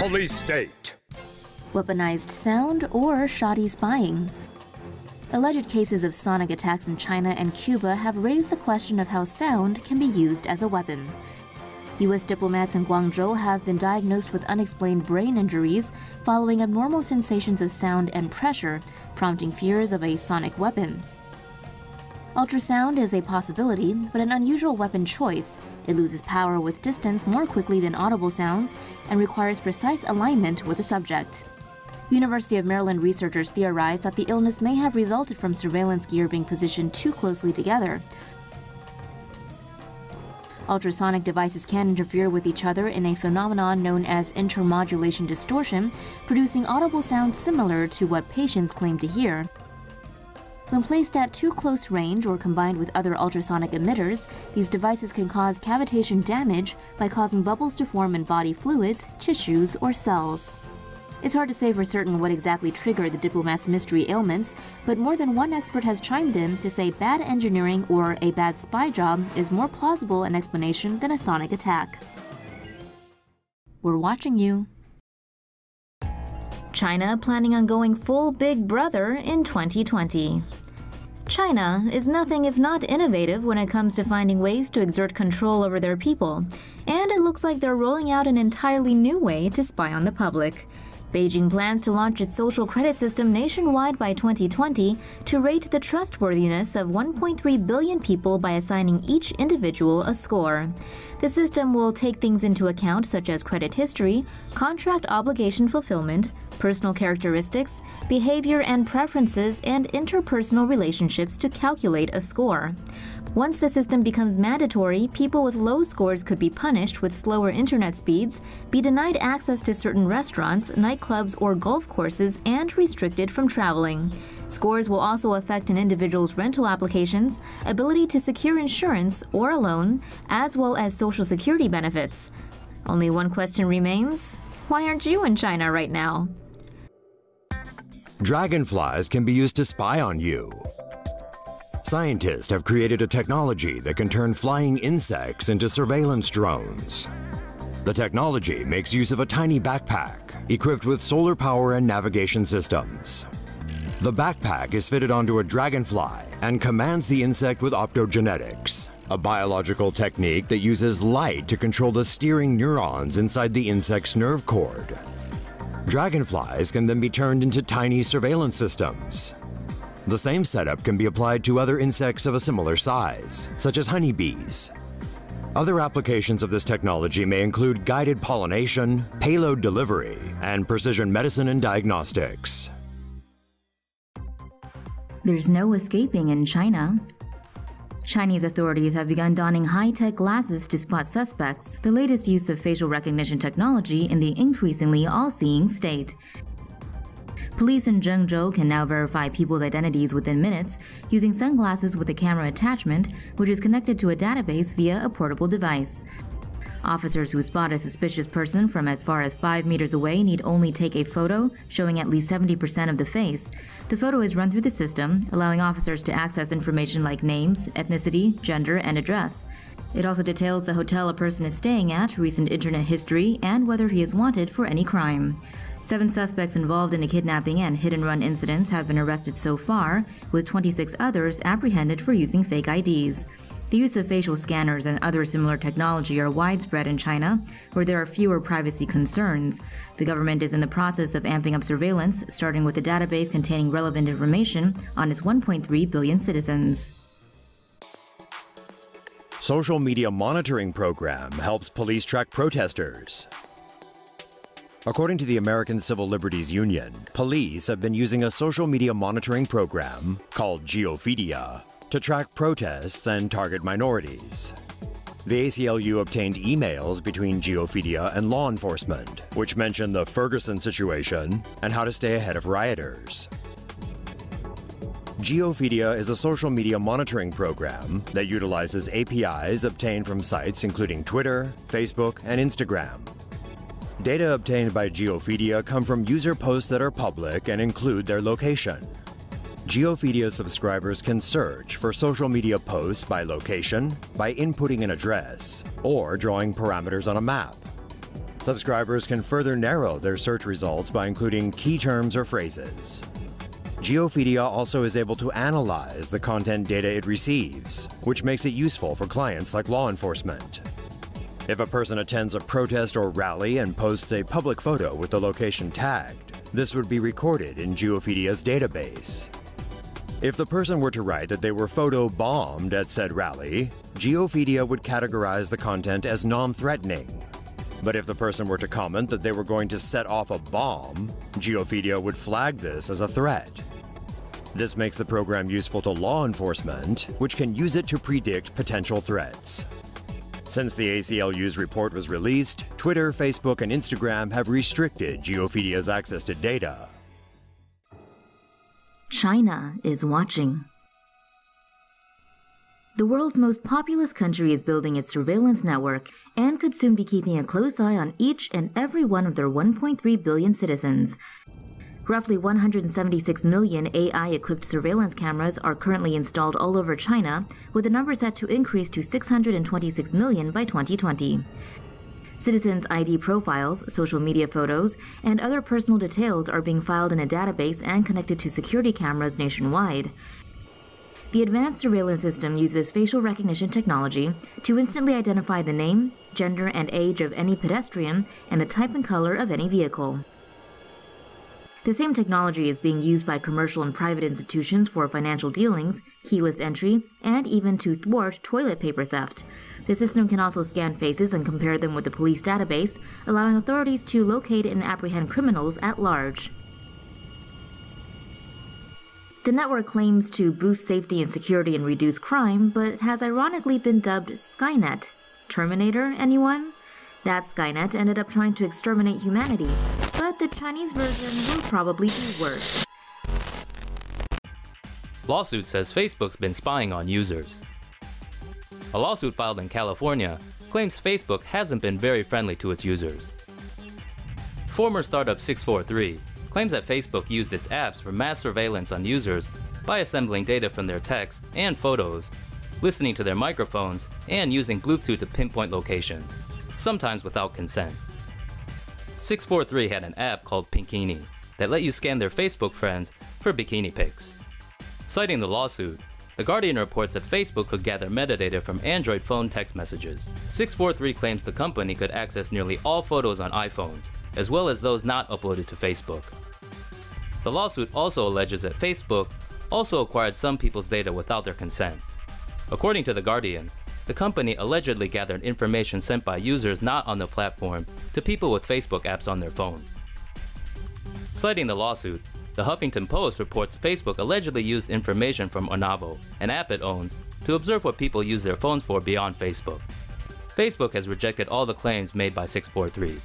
Police state. Weaponized sound or shoddy spying. Alleged cases of sonic attacks in China and Cuba have raised the question of how sound can be used as a weapon. U.S. diplomats in Guangzhou have been diagnosed with unexplained brain injuries following abnormal sensations of sound and pressure, prompting fears of a sonic weapon. Ultrasound is a possibility, but an unusual weapon choice. It loses power with distance more quickly than audible sounds and requires precise alignment with the subject. University of Maryland researchers theorize that the illness may have resulted from surveillance gear being positioned too closely together. Ultrasonic devices can interfere with each other in a phenomenon known as intermodulation distortion, producing audible sounds similar to what patients claim to hear. When placed at too close range or combined with other ultrasonic emitters, these devices can cause cavitation damage by causing bubbles to form in body fluids, tissues, or cells. It's hard to say for certain what exactly triggered the diplomat's mystery ailments, but more than one expert has chimed in to say bad engineering or a bad spy job is more plausible an explanation than a sonic attack. We're watching you. China planning on going full Big Brother in 2020. China is nothing if not innovative when it comes to finding ways to exert control over their people, and it looks like they're rolling out an entirely new way to spy on the public. Beijing plans to launch its social credit system nationwide by 2020 to rate the trustworthiness of 1.3 billion people by assigning each individual a score. The system will take things into account such as credit history, contract obligation fulfillment, personal characteristics, behavior and preferences, and interpersonal relationships to calculate a score. Once the system becomes mandatory, people with low scores could be punished with slower internet speeds, be denied access to certain restaurants, nightclubs, or golf courses, and restricted from traveling. Scores will also affect an individual's rental applications, ability to secure insurance or a loan, as well as social security benefits. Only one question remains: why aren't you in China right now? Dragonflies can be used to spy on you. Scientists have created a technology that can turn flying insects into surveillance drones. The technology makes use of a tiny backpack equipped with solar power and navigation systems. The backpack is fitted onto a dragonfly and commands the insect with optogenetics, a biological technique that uses light to control the steering neurons inside the insect's nerve cord. Dragonflies can then be turned into tiny surveillance systems. The same setup can be applied to other insects of a similar size, such as honeybees. Other applications of this technology may include guided pollination, payload delivery, and precision medicine and diagnostics. There's no escaping in China. Chinese authorities have begun donning high-tech glasses to spot suspects, the latest use of facial recognition technology in the increasingly all-seeing state. Police in Guangzhou can now verify people's identities within minutes using sunglasses with a camera attachment, which is connected to a database via a portable device. Officers who spot a suspicious person from as far as 5 meters away need only take a photo showing at least 70% of the face. The photo is run through the system, allowing officers to access information like names, ethnicity, gender, and address. It also details the hotel a person is staying at, recent internet history, and whether he is wanted for any crime. 7 suspects involved in a kidnapping and hit-and-run incidents have been arrested so far, with 26 others apprehended for using fake IDs. The use of facial scanners and other similar technology are widespread in China, where there are fewer privacy concerns. The government is in the process of amping up surveillance, starting with a database containing relevant information on its 1.3 billion citizens. Social media monitoring program helps police track protesters. According to the American Civil Liberties Union, police have been using a social media monitoring program called Geofeedia to track protests and target minorities. The ACLU obtained emails between Geofeedia and law enforcement, which mention the Ferguson situation and how to stay ahead of rioters. Geofeedia is a social media monitoring program that utilizes APIs obtained from sites including Twitter, Facebook, and Instagram. Data obtained by Geofeedia come from user posts that are public and include their location. Geofeedia subscribers can search for social media posts by location, by inputting an address, or drawing parameters on a map. Subscribers can further narrow their search results by including key terms or phrases. Geofeedia also is able to analyze the content data it receives, which makes it useful for clients like law enforcement. If a person attends a protest or rally and posts a public photo with the location tagged, this would be recorded in Geofeedia's database. If the person were to write that they were photo-bombed at said rally, Geofeedia would categorize the content as non-threatening. But if the person were to comment that they were going to set off a bomb, Geofeedia would flag this as a threat. This makes the program useful to law enforcement, which can use it to predict potential threats. Since the ACLU's report was released, Twitter, Facebook, and Instagram have restricted Geofeedia's access to data. China is watching. The world's most populous country is building its surveillance network and could soon be keeping a close eye on each and every one of their 1.3 billion citizens. Roughly 176 million AI-equipped surveillance cameras are currently installed all over China, with the number set to increase to 626 million by 2020. Citizens' ID profiles, social media photos, and other personal details are being filed in a database and connected to security cameras nationwide. The advanced surveillance system uses facial recognition technology to instantly identify the name, gender, and age of any pedestrian and the type and color of any vehicle. The same technology is being used by commercial and private institutions for financial dealings, keyless entry, and even to thwart toilet paper theft. The system can also scan faces and compare them with the police database, allowing authorities to locate and apprehend criminals at large. The network claims to boost safety and security and reduce crime, but has ironically been dubbed Skynet. Terminator, anyone? That Skynet ended up trying to exterminate humanity, but the Chinese version will probably be worse. Lawsuit says Facebook's been spying on users. A lawsuit filed in California claims Facebook hasn't been very friendly to its users. Former startup 643 claims that Facebook used its apps for mass surveillance on users by assembling data from their text and photos, listening to their microphones, and using Bluetooth to pinpoint locations, sometimes without consent. 643 had an app called Pinkini that let you scan their Facebook friends for bikini pics. Citing the lawsuit, The Guardian reports that Facebook could gather metadata from Android phone text messages. 643 claims the company could access nearly all photos on iPhones, as well as those not uploaded to Facebook. The lawsuit also alleges that Facebook also acquired some people's data without their consent. According to The Guardian, the company allegedly gathered information sent by users not on the platform to people with Facebook apps on their phone. Citing the lawsuit, the Huffington Post reports Facebook allegedly used information from Onavo, an app it owns, to observe what people use their phones for beyond Facebook. Facebook has rejected all the claims made by 643.